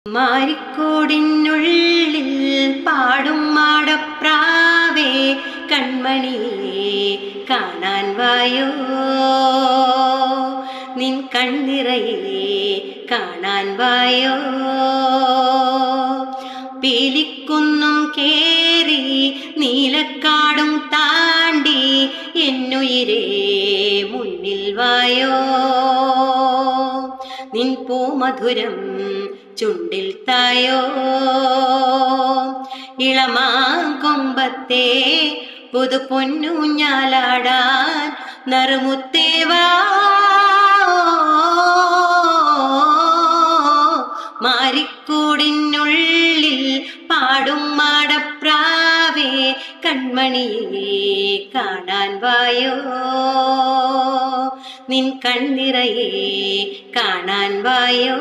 മാരിക്കോടിനുള്ളിൽ പാടും മാടപ്രാവേ കൺമണിയെ കാണാൻ വായോ, നിൻ കണ്ണിറയെ കാണാൻ വായോ. പീലിക്കുന്നും കേറി നീലക്കാടും താണ്ടി എന്നുയിരേ മുന്നിൽ വായോ, നിൻ പൂമധുരം ചുണ്ടിൽ തായോ. ഇളമാങ്കൊമ്പത്തെ പുതു പൊന്നൂഞ്ഞാലാടാൻ നറുമുത്തേവാ. മാരിക്കൂടിനുള്ളിൽ പാടും മാടപ്രാവേ കൺമണിയെ കാണാൻ വായോ, നിൻ കണ്ണിറയെ കാണാൻ വായോ.